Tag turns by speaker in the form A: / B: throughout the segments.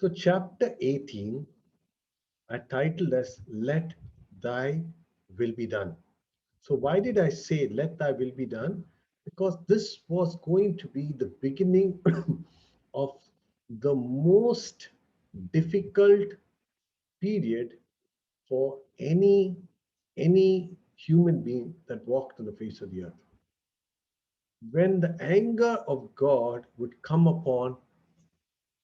A: So, chapter 18, I titled as Let Thy Will Be Done. So, why did I say let thy will be done? Because this was going to be the beginning of the most difficult period for any human being that walked on the face of the earth. When the anger of God would come upon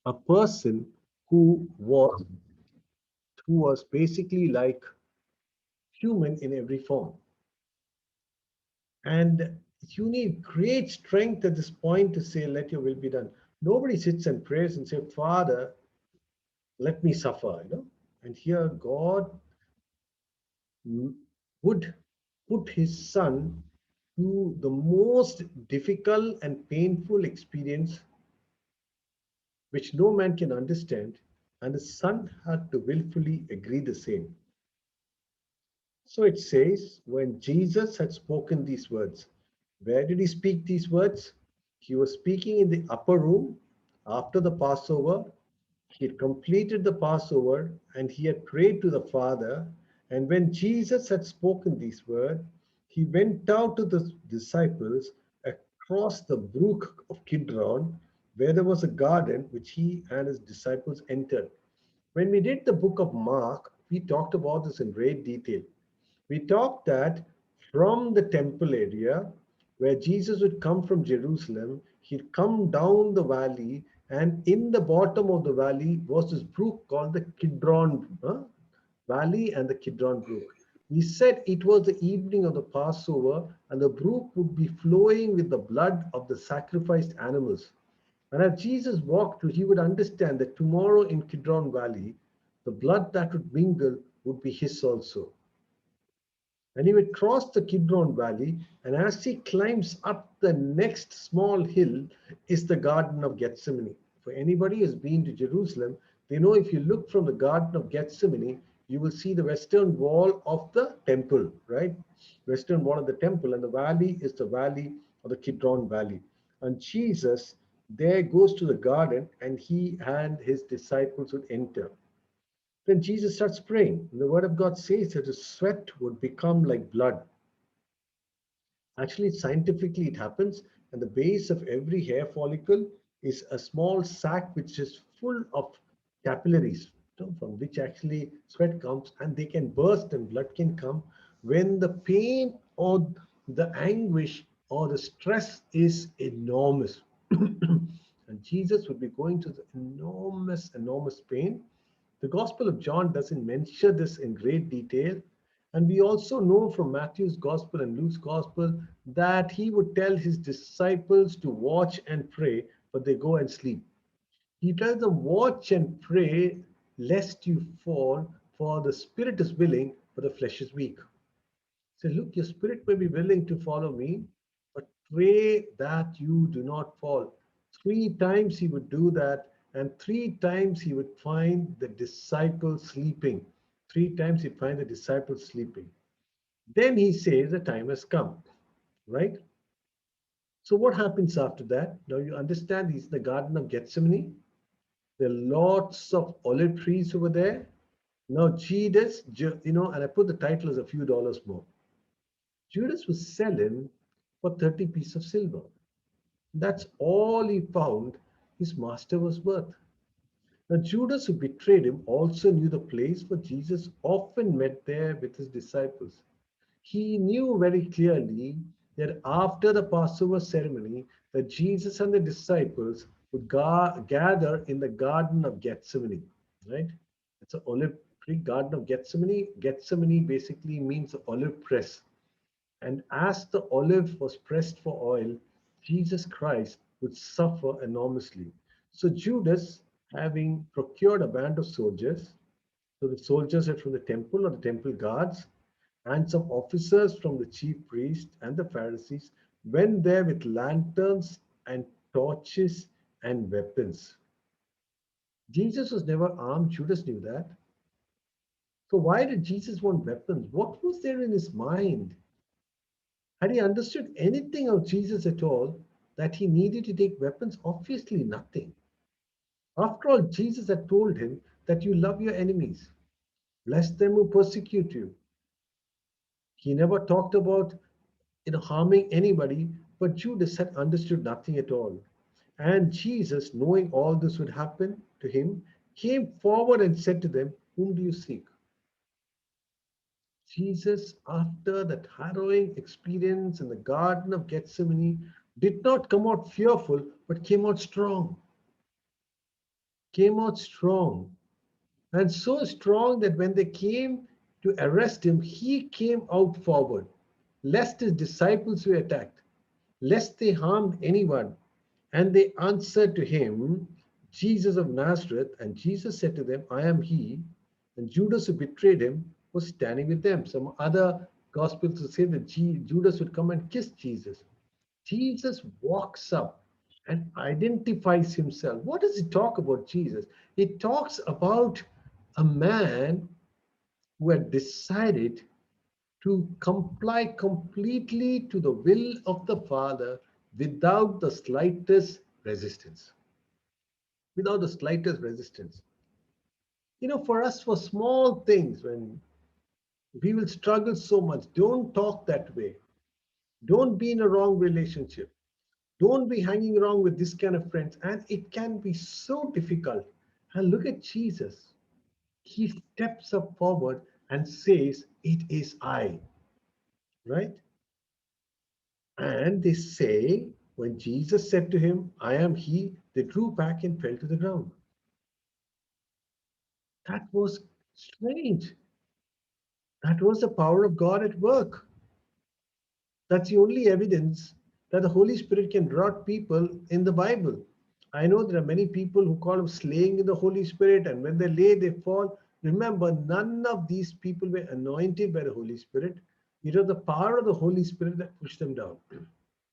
A: a person who was who was basically like human in every form. And you need great strength at this point to say, let your will be done. Nobody sits and prays and say, Father, let me suffer. And here God would put his son to the most difficult and painful experience which no man can understand, and the son had to willfully agree the same. So it says, when Jesus had spoken these words, where did he speak these words? He was speaking in the upper room after the Passover. He had completed the Passover and he had prayed to the Father. And when Jesus had spoken these words, he went out to the disciples across the brook of Kidron, where there was a garden which he and his disciples entered. When we did the book of Mark, we talked about this in great detail. We talked that from the temple area where Jesus would come from Jerusalem, he'd come down the valley, and in the bottom of the valley was this brook called the Kidron Valley and the Kidron Brook. We said it was the evening of the Passover, and the brook would be flowing with the blood of the sacrificed animals. And as Jesus walked through, he would understand that tomorrow in Kidron Valley, the blood that would mingle would be his also. And he would cross the Kidron Valley, and as he climbs up the next small hill is the Garden of Gethsemane. For anybody who's been to Jerusalem, they know if you look from the Garden of Gethsemane, you will see the western wall of the temple, right? Western wall of the temple, and the valley is the valley of the Kidron Valley. And Jesus there goes to the garden, and he and his disciples would enter. Then Jesus starts praying. The word of God says that his sweat would become like blood. Actually, scientifically, it happens, and the base of every hair follicle is a small sac which is full of capillaries, from which actually sweat comes, and they can burst and blood can come when the pain or the anguish or the stress is enormous. And Jesus would be going through the enormous pain. The Gospel of John doesn't mention this in great detail. And we also know from Matthew's Gospel and Luke's Gospel that he would tell his disciples to watch and pray, but they go and sleep. He tells them, watch and pray lest you fall, for the spirit is willing, but the flesh is weak. Say, look, your spirit may be willing to follow me, but pray that you do not fall. 3 times he would do that, and 3 times he would find the disciples sleeping. 3 times he'd find the disciples sleeping. Then he says the time has come, right? So what happens after that? Now you understand he's in the Garden of Gethsemane. There are lots of olive trees over there. Now Judas, and I put the title as a few dollars more. Judas was selling for 30 pieces of silver. That's all he found his master was worth. Now, Judas, who betrayed him, also knew the place for Jesus often met there with his disciples. He knew very clearly that after the Passover ceremony, that Jesus and the disciples would gather in the Garden of Gethsemane, right? It's an olive tree, Garden of Gethsemane. Gethsemane basically means olive press. And as the olive was pressed for oil, Jesus Christ would suffer enormously. So Judas, having procured a band of soldiers, so the soldiers are from the temple or the temple guards, and some officers from the chief priests and the Pharisees, went there with lanterns and torches and weapons. Jesus was never armed. Judas knew that. So why did Jesus want weapons? What was there in his mind? Had he understood anything of Jesus at all that he needed to take weapons? Obviously, nothing. After all, Jesus had told him that you love your enemies, bless them who persecute you. He never talked about harming anybody, but Judas had understood nothing at all. And Jesus, knowing all this would happen to him, came forward and said to them, whom do you seek? Jesus, after that harrowing experience in the Garden of Gethsemane, did not come out fearful, but came out strong. Came out strong. And so strong that when they came to arrest him, he came out forward, lest his disciples were attacked, lest they harmed anyone. And they answered to him, Jesus of Nazareth. And Jesus said to them, I am he. And Judas, who betrayed him, was standing with them. Some other gospels say that Judas would come and kiss Jesus. Jesus walks up and identifies himself. What does he talk about Jesus? He talks about a man who had decided to comply completely to the will of the Father without the slightest resistance. Without the slightest resistance. For us, for small things, when we will struggle so much, don't talk that way. Don't be in a wrong relationship. Don't be hanging around with this kind of friends. And it can be so difficult. And look at Jesus. He steps up forward and says, it is I. Right? And they say, when Jesus said to him, I am he, they drew back and fell to the ground. That was strange. That was the power of God at work. That's the only evidence that the Holy Spirit can draw people in the Bible. I know there are many people who call them slaying in the Holy Spirit, and when they lay, they fall. Remember, none of these people were anointed by the Holy Spirit. It was the power of the Holy Spirit that pushed them down.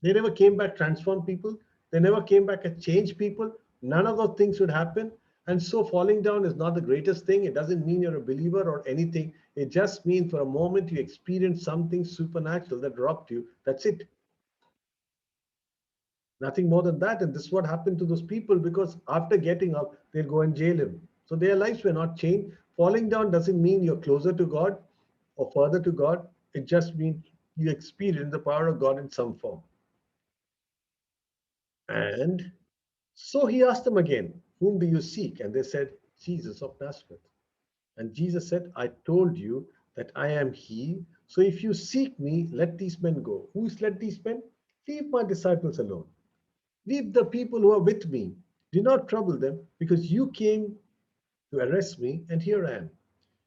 A: They never came back transformed people. They never came back and changed people. None of those things would happen. And so falling down is not the greatest thing. It doesn't mean you're a believer or anything. It just means for a moment you experience something supernatural that dropped you. That's it. Nothing more than that. And this is what happened to those people, because after getting up, they'll go and jail him. So their lives were not changed. Falling down doesn't mean you're closer to God or further to God. It just means you experience the power of God in some form. And so he asked them again, whom do you seek? And they said, Jesus of Nazareth. And Jesus said, I told you that I am he. So if you seek me, let these men go. Who's let these men? Leave my disciples alone. Leave the people who are with me. Do not trouble them, because you came to arrest me, and here I am.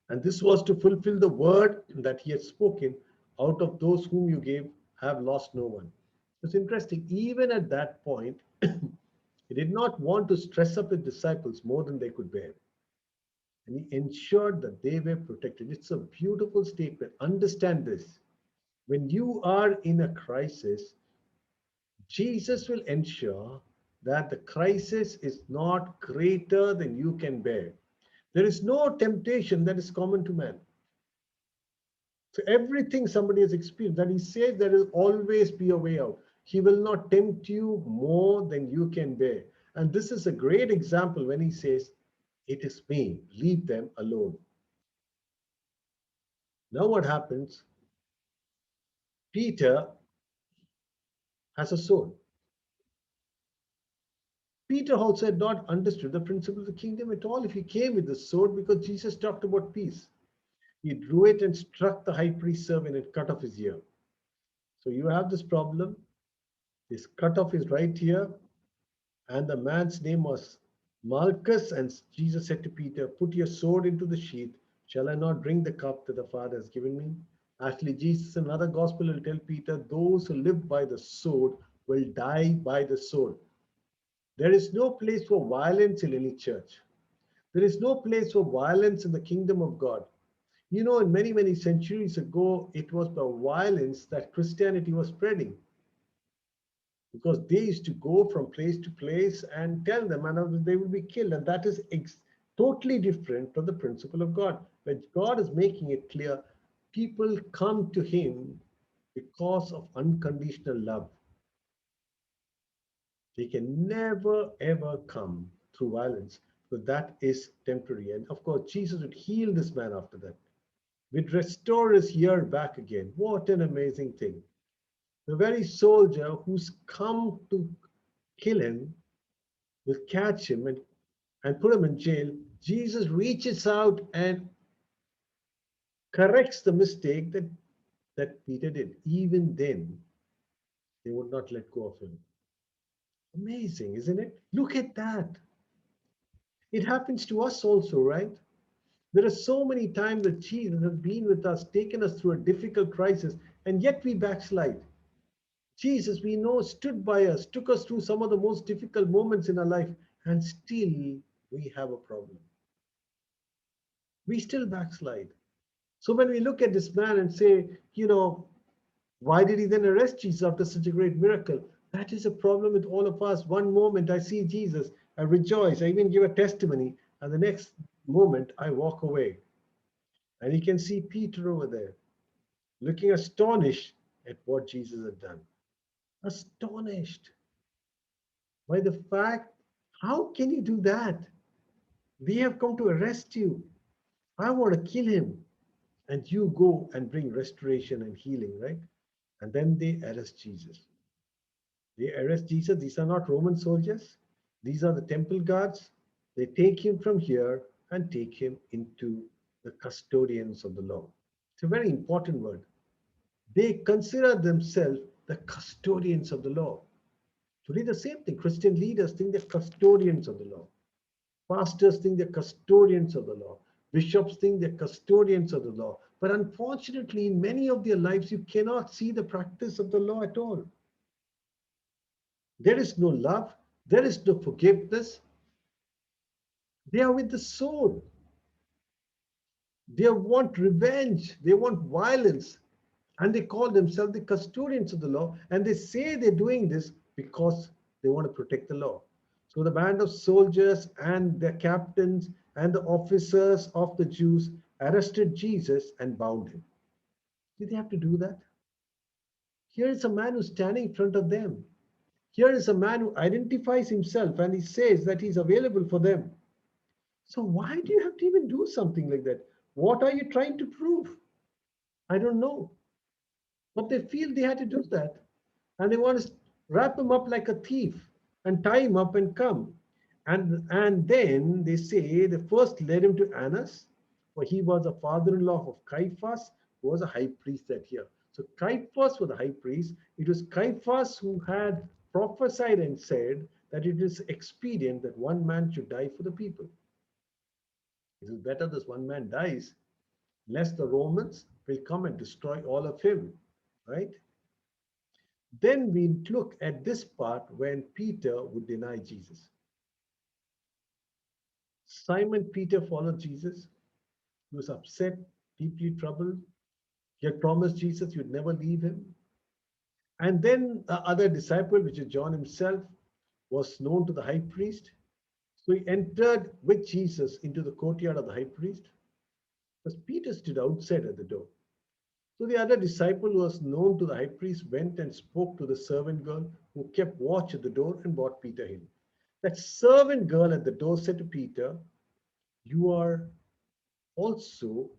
A: And this was to fulfill the word that he had spoken, out of those whom you gave, have lost no one. It's interesting, even at that point, he did not want to stress up his disciples more than they could bear. And he ensured that they were protected. It's a beautiful statement. Understand this. When you are in a crisis, Jesus will ensure that the crisis is not greater than you can bear. There is no temptation that is common to man. So everything somebody has experienced, that he says there will always be a way out. He will not tempt you more than you can bear. And this is a great example when he says, it is me, leave them alone. Now what happens? Peter has a sword. Peter also had not understood the principle of the kingdom at all if he came with the sword, because Jesus talked about peace. He drew it and struck the high priest's servant and cut off his ear. So you have this problem. This cut off his right ear, and the man's name was Malchus. And Jesus said to Peter, put your sword into the sheath. Shall I not drink the cup that the Father has given me? Actually, Jesus in another gospel will tell Peter, those who live by the sword will die by the sword. There is no place for violence in any church. There is no place for violence in the kingdom of God. In many, many centuries ago, it was by violence that Christianity was spreading, because they used to go from place to place and tell them, and they will be killed. And that is totally different from the principle of God. When God is making it clear, people come to him because of unconditional love. They can never ever come through violence. So that is temporary. And of course, Jesus would heal this man after that, would restore his ear back again. What an amazing thing. The very soldier who's come to kill him will catch him and put him in jail. Jesus reaches out and corrects the mistake that Peter did. Even then, they would not let go of him. Amazing, isn't it? Look at that. It happens to us also, right? There are so many times that Jesus has been with us, taken us through a difficult crisis, and yet we backslide. Jesus, we know, stood by us, took us through some of the most difficult moments in our life, and still we have a problem. We still backslide. So when we look at this man and say, why did he then arrest Jesus after such a great miracle? That is a problem with all of us. One moment I see Jesus, I rejoice, I even give a testimony, and the next moment I walk away. And you can see Peter over there, looking astonished at what Jesus had done. Astonished by the fact, how can you do that? We have come to arrest you. I want to kill him. And you go and bring restoration and healing, right? And then they arrest Jesus. They arrest Jesus. These are not Roman soldiers. These are the temple guards. They take him from here and take him into the custodians of the law. It's a very important word. They consider themselves the custodians of the law. Today, the same thing. Christian leaders think they're custodians of the law. Pastors think they're custodians of the law. Bishops think they're custodians of the law. But unfortunately, in many of their lives, you cannot see the practice of the law at all. There is no love. There is no forgiveness. They are with the sword. They want revenge. They want violence. And they call themselves the custodians of the law. And they say they're doing this because they want to protect the law. So the band of soldiers and the captains and the officers of the Jews arrested Jesus and bound him. Did they have to do that? Here is a man who's standing in front of them. Here is a man who identifies himself and he says that he's available for them. So why do you have to even do something like that? What are you trying to prove? I don't know. But they feel they had to do that. And they want to wrap him up like a thief and tie him up and come. And then they say they first led him to Annas, for he was a father-in-law of Caiaphas, who was a high priest that year. So Caiaphas was the high priest. It was Caiaphas who had prophesied and said that it is expedient that one man should die for the people. It is better this one man dies, lest the Romans will come and destroy all of him, right? Then we look at this part when Peter would deny Jesus. Simon Peter followed Jesus. He was upset, deeply troubled. He had promised Jesus he would never leave him. And then the other disciple, which is John himself, was known to the high priest. So he entered with Jesus into the courtyard of the high priest, because Peter stood outside at the door. So the other disciple who was known to the high priest went and spoke to the servant girl who kept watch at the door and brought Peter in. That servant girl at the door said to Peter, "You are also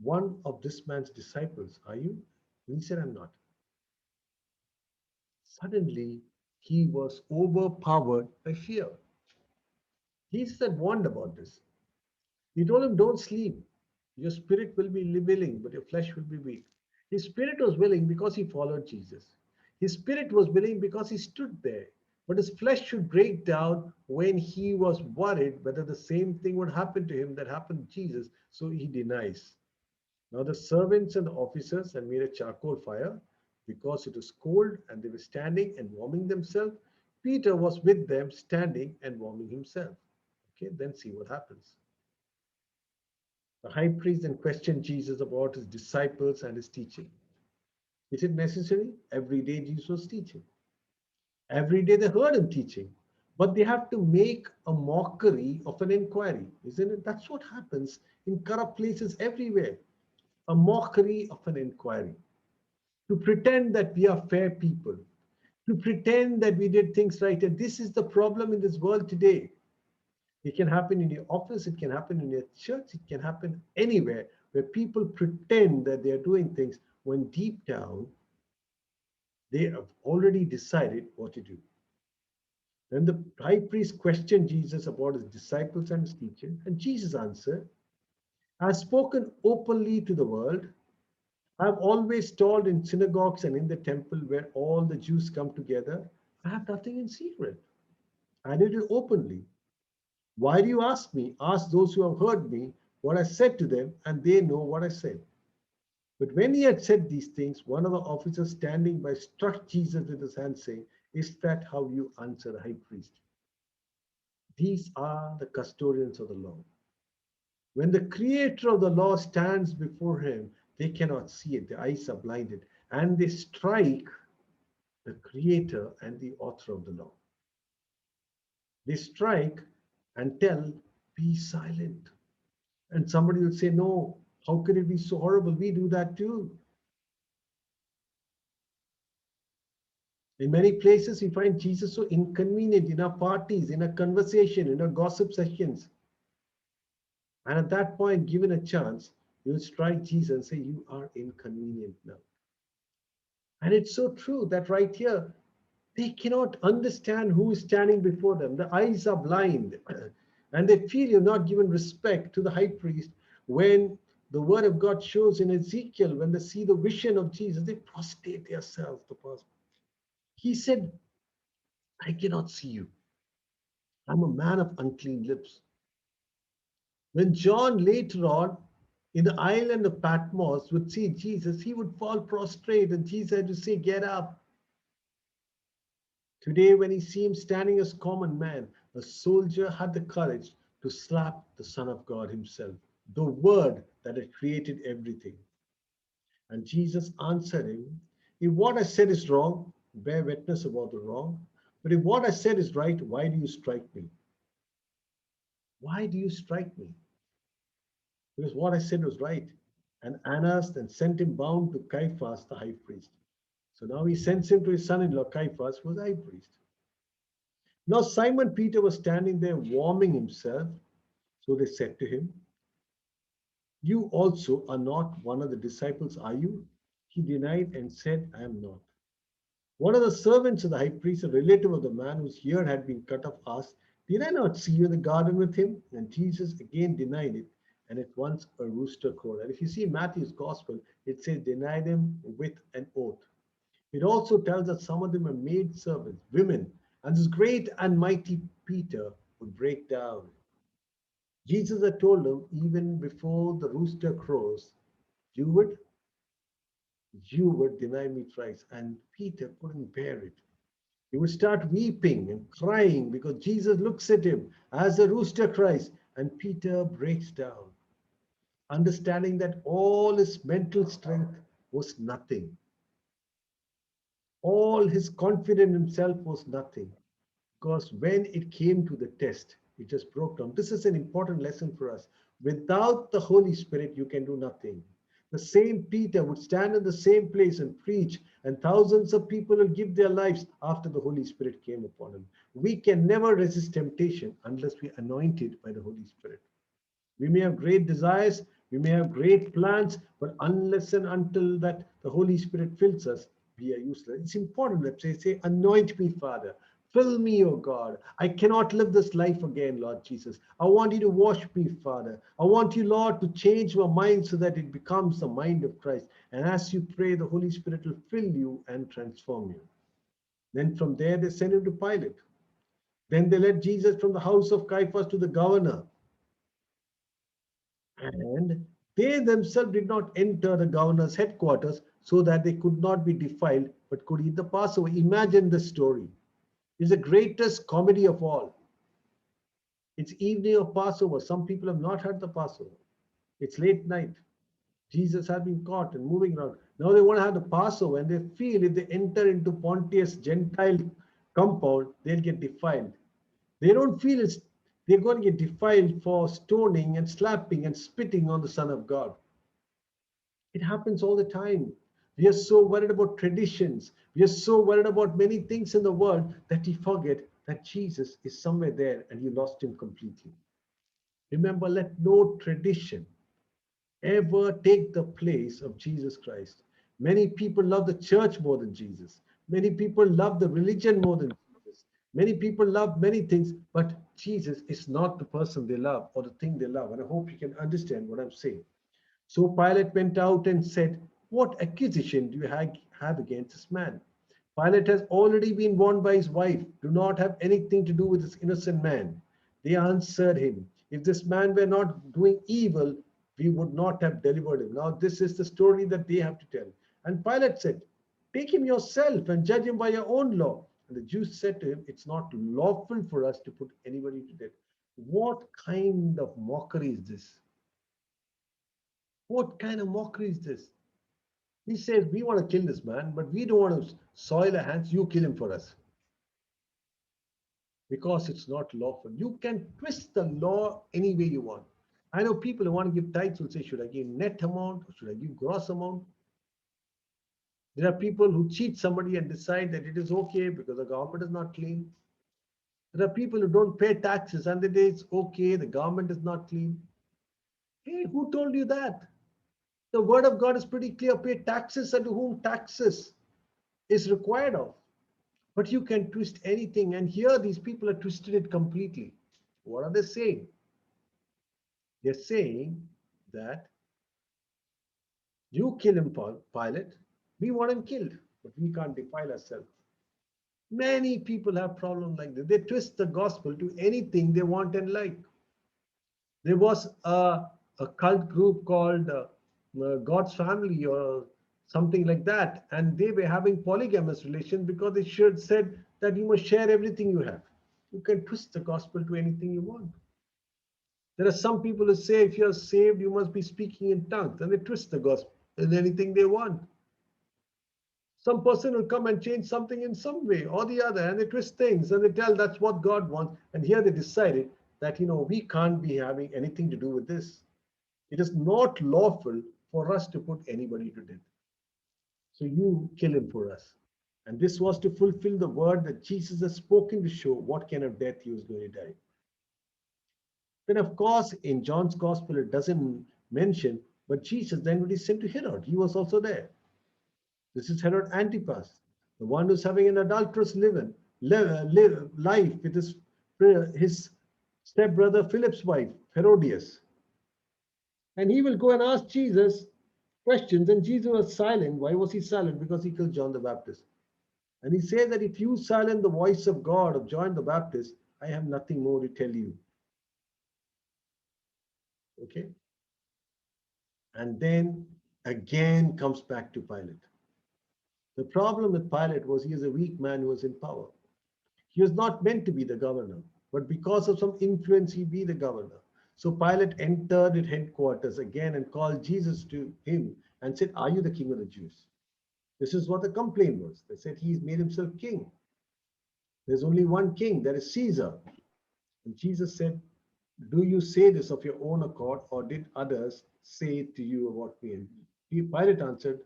A: one of this man's disciples, are you?" And he said, "I'm not." Suddenly, he was overpowered by fear. Jesus had warned about this. He told him, "Don't sleep. Your spirit will be willing, but your flesh will be weak." His spirit was willing because he followed Jesus. His spirit was willing because he stood there. But his flesh should break down when he was worried whether the same thing would happen to him that happened to Jesus. So he denies. Now the servants and the officers had made a charcoal fire because it was cold and they were standing and warming themselves. Peter was with them standing and warming himself. Okay, then see what happens. The high priest then questioned Jesus about his disciples and his teaching. Is it necessary? Every day Jesus was teaching. Every day they heard him teaching. But they have to make a mockery of an inquiry, isn't it? That's what happens in corrupt places everywhere. A mockery of an inquiry. To pretend that we are fair people. To pretend that we did things right. And this is the problem in this world today. It can happen in your office, it can happen in your church, it can happen anywhere where people pretend that they are doing things when deep down they have already decided what to do. Then the high priest questioned Jesus about his disciples and his teaching, and Jesus answered, I have spoken openly to the world. I have always taught in synagogues and in the temple where all the Jews come together. I have nothing in secret. I did it openly. Why do you ask me? Ask those who have heard me what I said to them, and they know what I said. But when he had said these things, one of the officers standing by struck Jesus with his hand, saying, Is that how you answer the high priest? These are the custodians of the law. When the creator of the law stands before him, they cannot see it. Their eyes are blinded. And they strike the creator and the author of the law. They strike and tell, Be silent. And somebody will say, No, how could it be so horrible? We do that too. In many places, we find Jesus so inconvenient in our parties, in our conversation, in our gossip sessions. And at that point, given a chance, you will strike Jesus and say, You are inconvenient now. And it's so true that right here, they cannot understand who is standing before them. The eyes are blind. And they feel you've not given respect to the high priest when the word of God shows in Ezekiel, when they see the vision of Jesus, they prostrate themselves. He said, I cannot see you. I'm a man of unclean lips. When John later on in the island of Patmos would see Jesus, he would fall prostrate and Jesus had to say, Get up. Today, when he seemed standing as common man, a soldier had the courage to slap the Son of God himself, the Word that had created everything. And Jesus answered him, If what I said is wrong, bear witness about the wrong. But if what I said is right, why do you strike me? Why do you strike me? Because what I said was right. And Annas then sent him bound to Caiaphas, the high priest. So now he sends him to his son-in-law, Caiaphas, who was high priest. Now Simon Peter was standing there warming himself. So they said to him, You also are not one of the disciples, are you? He denied and said, I am not. One of the servants of the high priest, a relative of the man whose ear had been cut off, asked, Did I not see you in the garden with him? And Jesus again denied it. And at once a rooster crowed. And if you see Matthew's gospel, it says, Denied him with an oath. It also tells us some of them are maid servants, women. And this great and mighty Peter would break down. Jesus had told him, even before the rooster crows, you would, you would deny me thrice. And Peter couldn't bear it. He would start weeping and crying because Jesus looks at him as the rooster cries, and Peter breaks down, understanding that all his mental strength was nothing. All his confidence in himself was nothing. Because when it came to the test, it just broke down. This is an important lesson for us. Without the Holy Spirit, you can do nothing. The same Peter would stand in the same place and preach, and thousands of people will give their lives after the Holy Spirit came upon him. We can never resist temptation unless we are anointed by the Holy Spirit. We may have great desires, we may have great plans, but unless and until that the Holy Spirit fills us, we are useless. It's important that they say, Anoint me, Father. Fill me, O God. I cannot live this life again, Lord Jesus. I want you to wash me, Father. I want you, Lord, to change my mind so that it becomes the mind of Christ. And as you pray, the Holy Spirit will fill you and transform you. Then from there, they sent him to Pilate. Then they led Jesus from the house of Caiaphas to the governor. And they themselves did not enter the governor's headquarters so that they could not be defiled but could eat the Passover. Imagine the story. It's the greatest comedy of all. It's evening of Passover. Some people have not had the Passover. It's late night. Jesus has been caught and moving around. Now they want to have the Passover and they feel if they enter into Pontius Gentile compound, they'll get defiled. They don't feel they're going to get defiled for stoning and slapping and spitting on the Son of God. It happens all the time. We are so worried about traditions. We are so worried about many things in the world that we forget that Jesus is somewhere there and you lost him completely. Remember, let no tradition ever take the place of Jesus Christ. Many people love the church more than Jesus. Many people love the religion more than Jesus. Many people love many things, but Jesus is not the person they love or the thing they love. And I hope you can understand what I'm saying. So Pilate went out and said, "What accusation do you have against this man?" Pilate has already been warned by his wife, "Do not have anything to do with this innocent man." They answered him, "If this man were not doing evil, we would not have delivered him." Now, this is the story that they have to tell. And Pilate said, "Take him yourself and judge him by your own law." And the Jews said to him, "It's not lawful for us to put anybody to death." What kind of mockery is this? What kind of mockery is this? He says, "We want to kill this man, but we don't want to soil our hands. You kill him for us because it's not lawful." You can twist the law any way you want. I know people who want to give tithes will say, "Should I give net amount or should I give gross amount?" There are people who cheat somebody and decide that it is okay because the government is not clean. There are people who don't pay taxes and they say it's okay, the government is not clean. Hey, who told you that? The word of God is pretty clear. Pay taxes unto whom taxes is required of. But you can twist anything. And here these people are twisted it completely. What are they saying? They're saying that you kill him, Pilate. We want him killed, but we can't defile ourselves. Many people have problems like this. They twist the gospel to anything they want and like. There was a cult group called God's Family or something like that, and they were having polygamous relations because they should said that you must share everything you have. You can twist the gospel to anything you want. There are some people who say if you're saved, you must be speaking in tongues, and they twist the gospel in anything they want. Some person will come and change something in some way or the other, and they twist things and they tell that's what God wants. And here they decided that, we can't be having anything to do with this. It is not lawful for us to put anybody to death. So you kill him for us. And this was to fulfill the word that Jesus has spoken to show what kind of death he was going to die. Then, of course, in John's gospel, it doesn't mention, but Jesus then when he sent to Herod, he was also there. This is Herod Antipas, the one who's having an adulterous life with his stepbrother Philip's wife, Herodias. And he will go and ask Jesus questions, and Jesus was silent. Why was he silent? Because he killed John the Baptist. And he said that if you silence the voice of God of John the Baptist, I have nothing more to tell you. Okay? And then again comes back to Pilate. The problem with Pilate was he is a weak man who was in power. He was not meant to be the governor, but because of some influence, he be the governor. So Pilate entered at headquarters again and called Jesus to him and said, "Are you the king of the Jews?" This is what the complaint was. They said he's made himself king. There's only one king, that is Caesar. And Jesus said, "Do you say this of your own accord, or did others say to you about me?" And Pilate answered,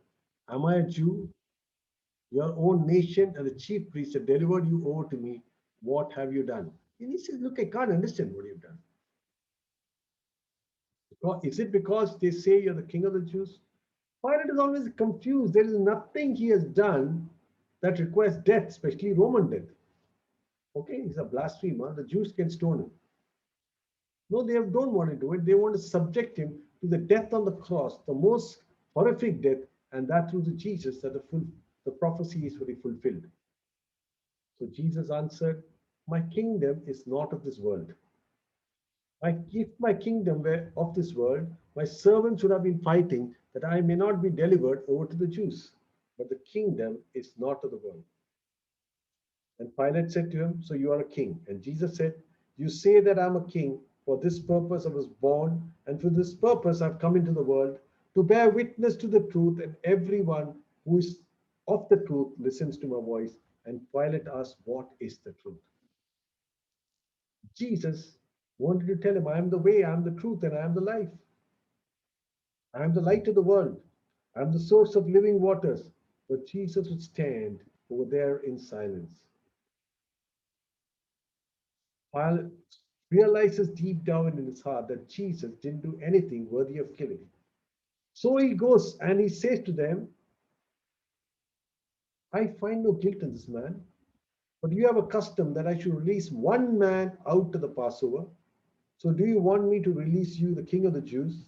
A: "Am I a Jew? Your own nation and the chief priests have delivered you over to me. What have you done?" And he says, "Look, I can't understand what you've done. Is it because they say you're the king of the Jews?" Pilate is always confused. There is nothing he has done that requires death, especially Roman death. Okay, he's a blasphemer. The Jews can stone him. No, they don't want to do it. They want to subject him to the death on the cross, the most horrific death, and that through the Jesus that the prophecy is fully fulfilled. So Jesus answered, "My kingdom is not of this world. If my kingdom were of this world, my servants would have been fighting that I may not be delivered over to the Jews. But the kingdom is not of the world." And Pilate said to him, "So you are a king?" And Jesus said, "You say that I'm a king. For this purpose I was born, and for this purpose I've come into the world, to bear witness to the truth, and everyone who is of the truth listens to my voice." And Pilate asked, "What is the truth?" Jesus wanted to tell him, "I am the way, I am the truth, and I am the life. I am the light of the world. I am the source of living waters." But Jesus would stand over there in silence. Pilate realizes deep down in his heart that Jesus didn't do anything worthy of killing. So he goes and he says to them, I find no guilt in this man, but you have a custom that I should release one man out to the Passover. So do you want me to release you, the king of the Jews?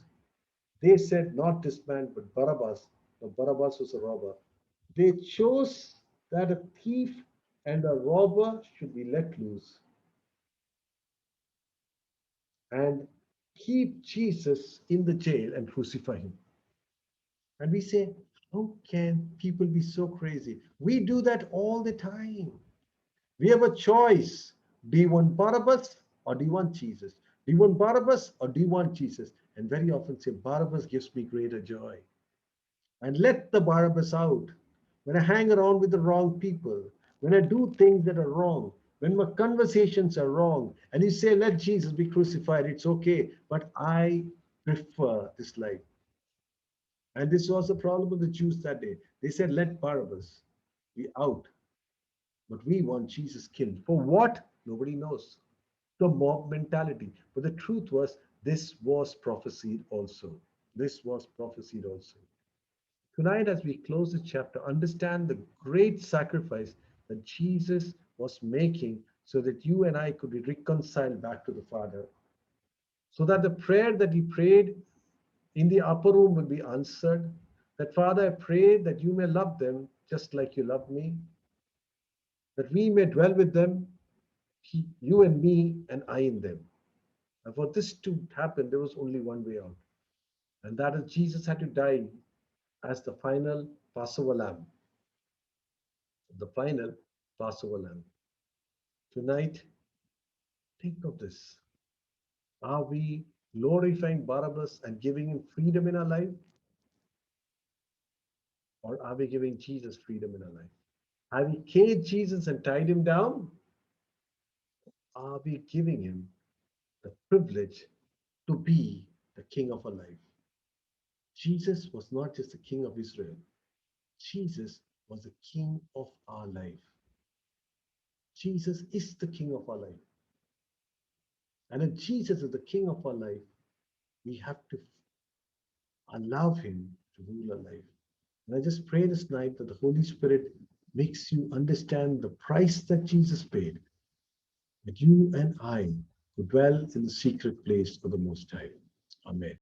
A: They said, not this man, but Barabbas. But Barabbas was a robber. They chose that a thief and a robber should be let loose and keep Jesus in the jail and crucify him. And we say, how can people be so crazy? We do that all the time. We have a choice. Do you want Barabbas or do you want Jesus? Do you want Barabbas or do you want Jesus? And very often say, Barabbas gives me greater joy. And let the Barabbas out. When I hang around with the wrong people, when I do things that are wrong, when my conversations are wrong, and you say, let Jesus be crucified, it's okay, but I prefer this life. And this was the problem of the Jews that day. They said, let Barabbas be out, but we want Jesus killed. For what? Nobody knows. The mob mentality. But the truth was, this was prophesied also. This was prophesied also. Tonight, as we close the chapter, understand the great sacrifice that Jesus was making so that you and I could be reconciled back to the Father. So that the prayer that he prayed in the upper room will be answered. That Father, I pray that you may love them just like you love me, that we may dwell with them, you and me, and I in them. And for this to happen, there was only one way out, and that is Jesus had to die as the final Passover lamb, the final Passover lamb. Tonight, think of this. Are we glorifying Barabbas and giving him freedom in our life? Or are we giving Jesus freedom in our life? Have we caged Jesus and tied him down? Are we giving him the privilege to be the king of our life? Jesus was not just the king of Israel, Jesus was the king of our life. Jesus is the king of our life. And if Jesus is the king of our life, we have to allow him to rule our life. And I just pray this night that the Holy Spirit makes you understand the price that Jesus paid, that you and I could dwell in the secret place of the Most High. Amen.